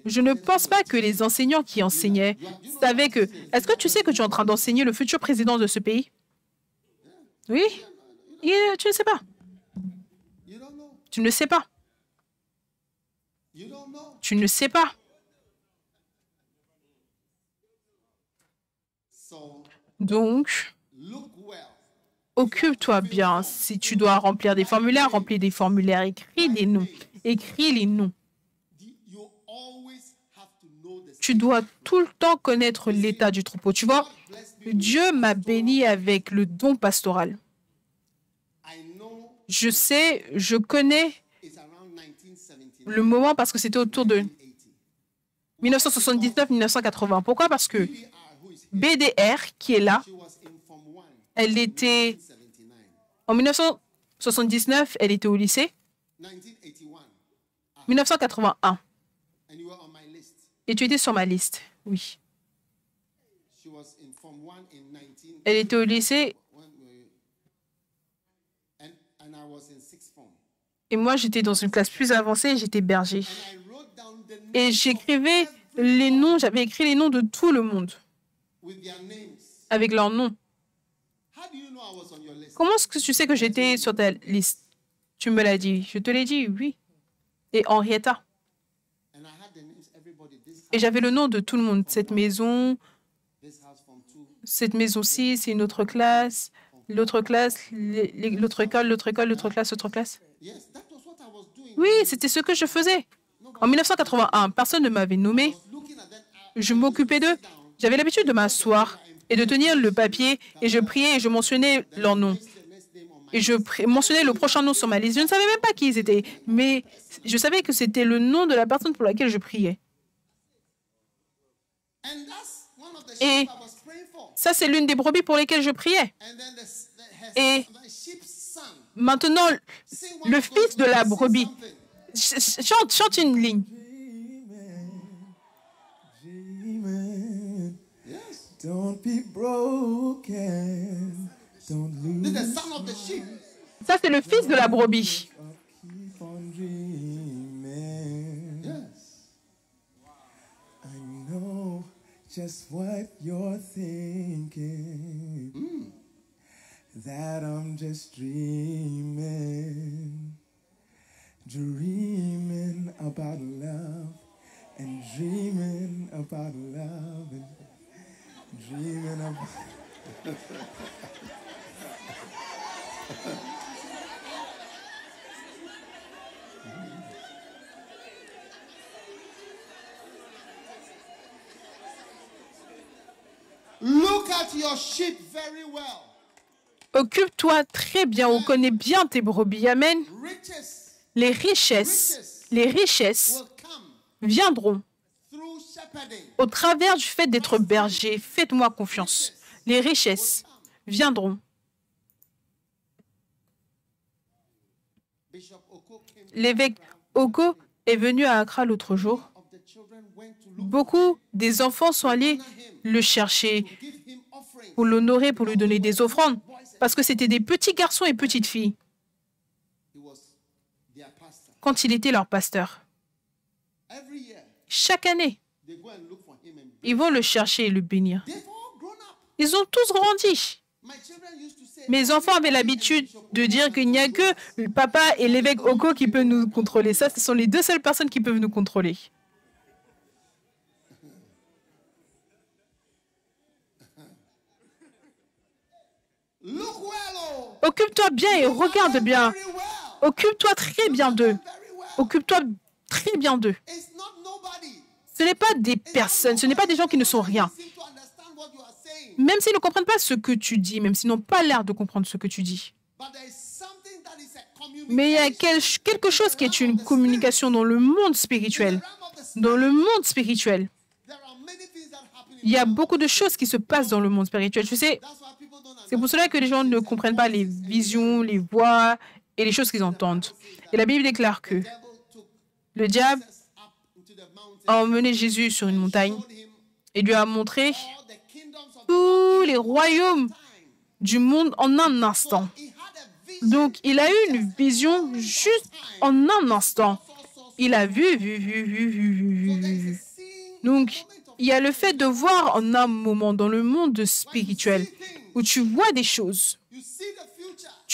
je ne pense pas que les enseignants qui enseignaient savaient que... Est-ce que tu sais que tu es en train d'enseigner le futur président de ce pays? Oui. Et tu ne sais pas. Tu ne sais pas. Tu ne sais pas. Donc, occupe-toi bien. Si tu dois remplir des formulaires, remplis des formulaires. Écris des noms. Écris les noms. Tu dois tout le temps connaître l'état du troupeau. Tu vois, Dieu m'a béni avec le don pastoral. Je sais, je connais le moment parce que c'était autour de 1979-1980. Pourquoi? Parce que BDR, qui est là, elle était... En 1979, elle était au lycée. 1981. Et tu étais sur ma liste, oui. Elle était au lycée. Et moi, j'étais dans une classe plus avancée, j'étais berger. Et j'écrivais les noms, j'avais écrit les noms de tout le monde, avec leurs noms. Comment est-ce que tu sais que j'étais sur ta liste? Tu me l'as dit. Je te l'ai dit, oui. Et Henrietta. Et j'avais le nom de tout le monde. Cette maison-ci, c'est une autre classe, l'autre classe, l'autre école, l'autre école, l'autre classe, l'autre classe. Oui, c'était ce que je faisais. En 1981, personne ne m'avait nommé. Je m'occupais d'eux. J'avais l'habitude de m'asseoir et de tenir le papier et je priais et je mentionnais leur nom. Et je mentionnais le prochain nom sur ma liste. Je ne savais même pas qui ils étaient, mais je savais que c'était le nom de la personne pour laquelle je priais. Et ça, c'est l'une des brebis pour lesquelles je priais. Et maintenant, le fils de la brebis, chante une ligne. Ça, c'est le fils de la brebis. Just what you're thinking, that I'm just dreaming about love, and dreaming about love, and dreaming about... Look at your sheep very well. Occupe-toi très bien, on connaît bien tes brebis. Amen. Les richesses viendront au travers du fait d'être berger. Faites-moi confiance. Les richesses viendront. L'évêque Oko est venu à Accra l'autre jour. Beaucoup des enfants sont allés le chercher pour l'honorer, pour lui donner des offrandes, parce que c'était des petits garçons et petites filles quand il était leur pasteur. Chaque année, ils vont le chercher et le bénir. Ils ont tous grandi. Mes enfants avaient l'habitude de dire qu'il n'y a que le papa et l'évêque Oko qui peuvent nous contrôler. Ça, ce sont les deux seules personnes qui peuvent nous contrôler. Occupe-toi bien et regarde bien. Occupe-toi très bien d'eux. Occupe-toi très bien d'eux. Ce n'est pas des personnes, ce n'est pas des gens qui ne sont rien. Même s'ils ne comprennent pas ce que tu dis, même s'ils n'ont pas l'air de comprendre ce que tu dis. Mais il y a quelque chose qui est une communication dans le monde spirituel. Dans le monde spirituel. Il y a beaucoup de choses qui se passent dans le monde spirituel. Tu sais, c'est pour cela que les gens ne comprennent pas les visions, les voix et les choses qu'ils entendent. Et la Bible déclare que le diable a emmené Jésus sur une montagne et lui a montré tous les royaumes du monde en un instant. Donc, il a eu une vision juste en un instant. Il a vu. Donc, il y a le fait de voir en un moment dans le monde spirituel où tu vois des choses.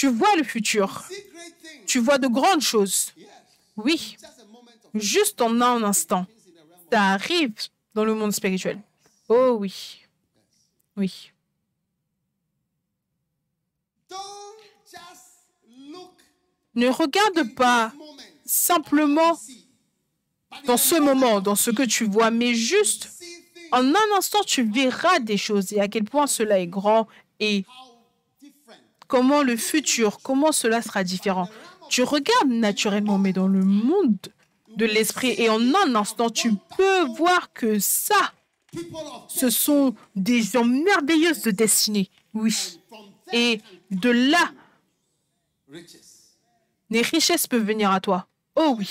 Tu vois le futur. See great things. Tu vois de grandes choses. Yes. Oui, Just a moment of juste en un instant. peace in the realm of Ça arrive dans le monde spirituel. Oh oui. Oui. don't just look Ne regarde pas this moment simplement see. But dans in ce the moment, dans ce que tu vois, mais juste see things en un instant, tu verras des choses et à quel point cela est grand et how different. comment le futur, comment cela sera différent. Tu regardes naturellement, mais dans le monde de l'esprit et en un instant, tu peux voir que ça, People of ce sont des gens merveilleuses de destinée. Oui. from Et de là, riches. les richesses peuvent venir à toi. Oh oui.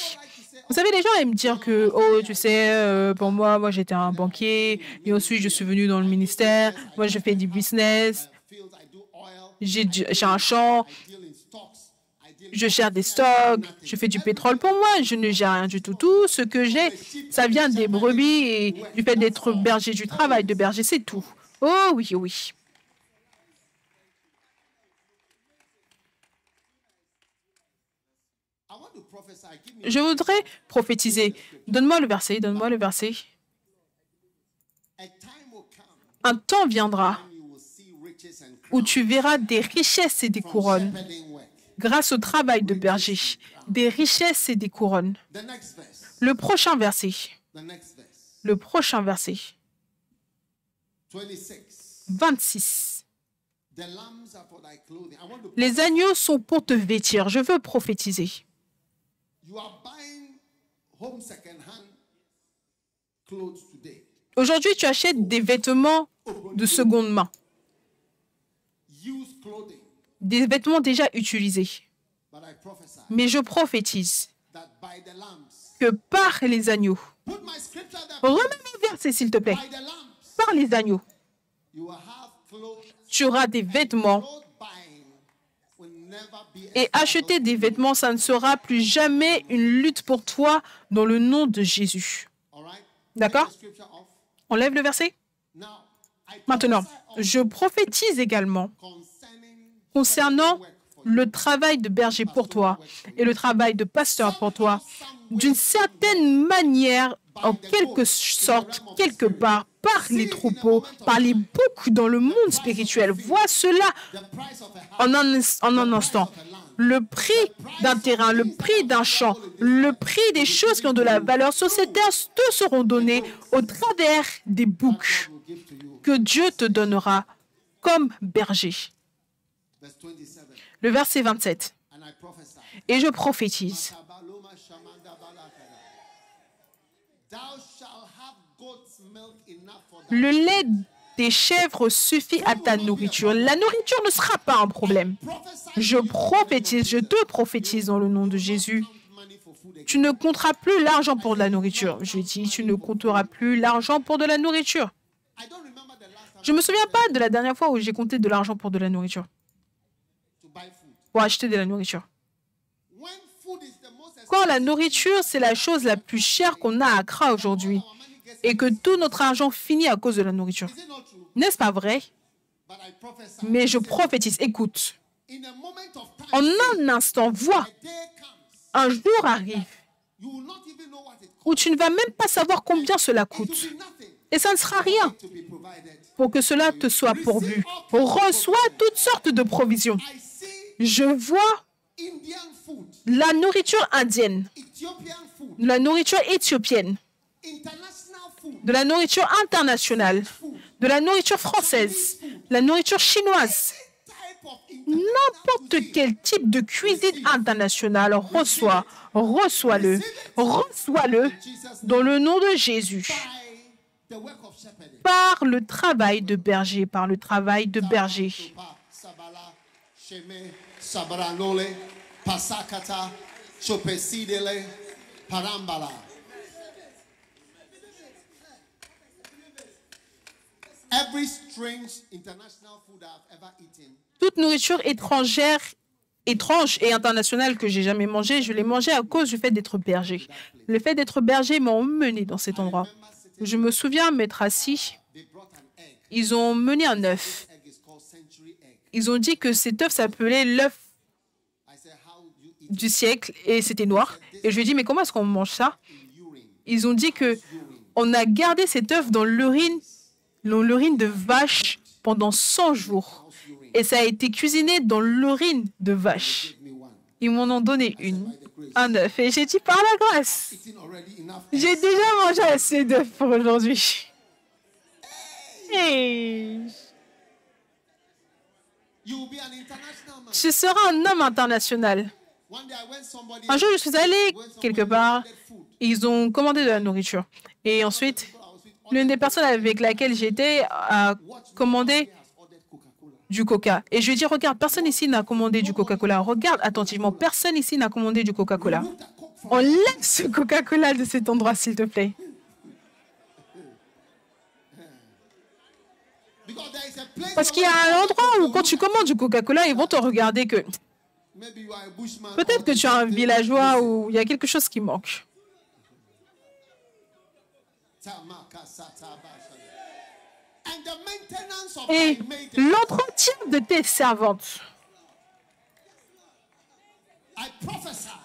Vous savez, les gens aiment dire que, oh, tu sais, pour moi j'étais un banquier, et ensuite je suis venu dans le ministère, moi je fais du business, Fields, I do oil, j'ai un champ, I deal in stocks, I deal je gère des stocks, je fais du pétrole. Pour moi, je ne gère rien du tout. Tout ce que j'ai, ça vient des brebis et du fait d'être berger, du travail de berger, c'est tout. Oh oui, oui. I want to prophesy. Give me Je voudrais prophétiser. Donne-moi le verset, donne-moi le verset. a time will come Un temps viendra when you will see riches and où crowns tu verras des richesses et des couronnes shepherding work. grâce au travail de berger. Des richesses et des couronnes. The next verse. Le prochain verset. The next verse. Le prochain verset. 26. 26. The lambs are for thy clothing. I want to Les agneaux sont pour te vêtir. Je veux prophétiser. You are buying home second-hand clothes today. Aujourd'hui, tu achètes des vêtements de seconde main. Used clothing. Des vêtements déjà utilisés. But I prophesy Mais je prophétise that by the lambs. que par les agneaux, Put my scripture there. remets le verset s'il te plaît, By the lambs. par les agneaux, You will have clothes. tu auras des vêtements Clothes buying will never be et acheter des vêtements, ça ne sera plus jamais une lutte pour toi dans le nom de Jésus. All right? D'accord? Take the scripture off. On lève le verset? Now, I Maintenant, prophesy also je prophétise également concerning concernant le travail de berger pour toi et le travail de pasteur pour toi, d'une certaine manière, en quelque sorte, quelque part, par les troupeaux, par les boucs dans le monde spirituel. Vois cela the price of a house. en un instant. Le prix d'un terrain, le prix d'un champ, le prix des choses qui ont de la valeur sur cette terre te seront donnés au travers des boucs Will give to you. que Dieu te donnera comme berger. Verse 27. Le verset 27. And I prophesy. Et je prophétise. Tabaloma shamanda balakada. Thou shalt have goat's milk enough for thy Le lait des chèvres suffit à ta nourriture. La nourriture ne sera pas un problème. prophesy. Je prophétise, je te prophétise dans le nom de Jésus. Money for food again. Tu ne compteras plus l'argent pour de la nourriture. Je dis, tu ne compteras plus l'argent pour de la nourriture. I don't remember the last time Je ne me souviens pas de la dernière fois où j'ai compté de l'argent pour de la nourriture, to buy food. pour acheter de la nourriture. When food is the most Quand la nourriture, c'est la chose la plus chère qu'on a à Accra aujourd'hui, our money gets, et que tout notre argent finit à cause de la nourriture. is it not true? N'est-ce pas vrai? But I prophesy. Mais je prophétise, écoute, In a moment of time, en un instant, vois, a day comes. un jour arrive You will not even know what it costs. où tu ne vas même pas savoir combien cela It coûte. will be nothing Et ça ne sera rien to be provided. pour que cela te soit pourvu. Reçois toutes sortes de provisions. I see Je vois Indian food, la nourriture indienne, Ethiopian food, la nourriture éthiopienne, international food, de la nourriture internationale, de la nourriture française, la nourriture chinoise. type of N'importe quel type de cuisine internationale, reçois-le dans le nom de Jésus, by the work of shepherding. par le travail de berger, par le travail de berger. Sopa, Sabala, Sheme, Sabranole, Pasakata, Chopesidele, Parambala. Every strange international food I've ever eaten, Toute nourriture étrange et internationale que j'ai jamais mangée, je l'ai mangée à cause du fait d'être berger. Le fait d'être berger m'a emmené dans cet endroit. Je me souviens m'être assis, they brought an egg. ils ont mené un œuf. Egg is called century egg. Ils ont dit que cet œuf s'appelait l'œuf du siècle et c'était noir. Et je lui ai dit, mais comment est-ce qu'on mange ça? Ils ont dit que on a gardé cet œuf dans l'urine de vache pendant 100 jours. Et ça a été cuisiné dans l'urine de vache. Ils m'en ont donné un œuf. Et j'ai dit, par la grâce, j'ai déjà mangé assez d'œufs pour aujourd'hui. Hey. Tu seras un homme international. Un jour, je suis allée quelque part, ils ont commandé de la nourriture. Et ensuite, l'une des personnes avec laquelle j'étais a commandé du Coca. Et je lui ai dit, regarde, personne ici n'a commandé du Coca-Cola. Regarde attentivement, personne ici n'a commandé du Coca-Cola. Enlève ce Coca-Cola de cet endroit, s'il te plaît. Parce qu'il y a un endroit où quand tu commandes du Coca-Cola, ils vont te regarder que peut-être que tu es un villageois où il y a quelque chose qui manque. Et l'entretien de tes servantes,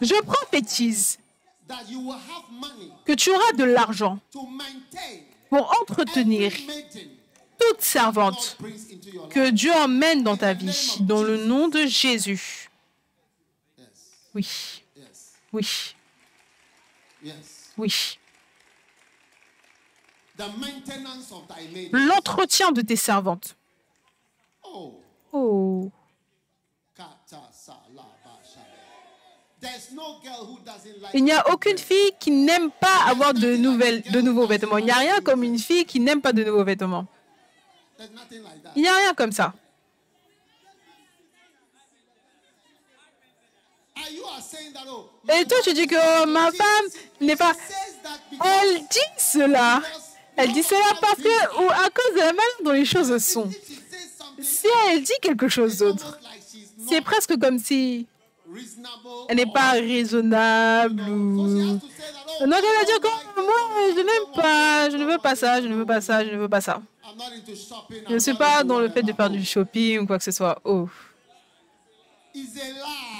je prophétise que tu auras de l'argent pour entretenir toute servante que Dieu emmène dans ta vie, dans le nom de Jésus. Oui, oui, oui. L'entretien de tes servantes. Oh. Il n'y a aucune fille qui n'aime pas avoir de nouveaux vêtements. Il n'y a rien comme une fille qui n'aime pas de nouveaux vêtements. Il n'y a rien comme ça. Et toi, tu dis que ma femme n'est pas... Elle dit cela. Elle dit cela parce que, ou à cause de la manière dont les choses sont. Si elle dit quelque chose d'autre, c'est presque comme si elle n'est pas raisonnable ou... Donc elle va dire que moi, je n'aime pas, je ne veux pas ça, je ne veux pas ça, je ne veux pas ça. Je ne suis pas dans le fait de faire du shopping ou quoi que ce soit. Oh.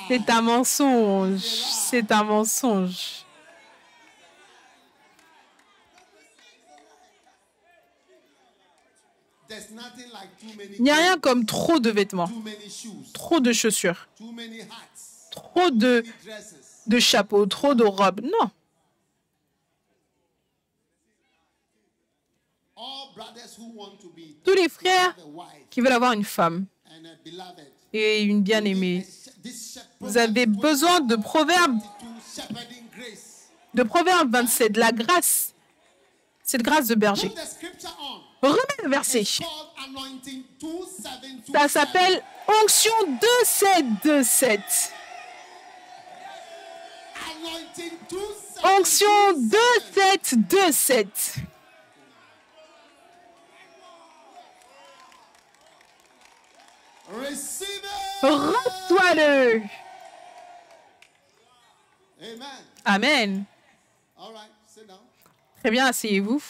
C'est un mensonge. C'est un mensonge. Il n'y a rien comme trop de vêtements, trop de chaussures, trop de chapeaux, trop de robes. Non. Tous les frères qui veulent avoir une femme et une bien-aimée, vous avez besoin de Proverbe 27, la grâce, cette grâce de berger. Remets le verset. Ça s'appelle onction 2727. Onction 2727. Reçois-le. Amen. Très bien, asseyez-vous.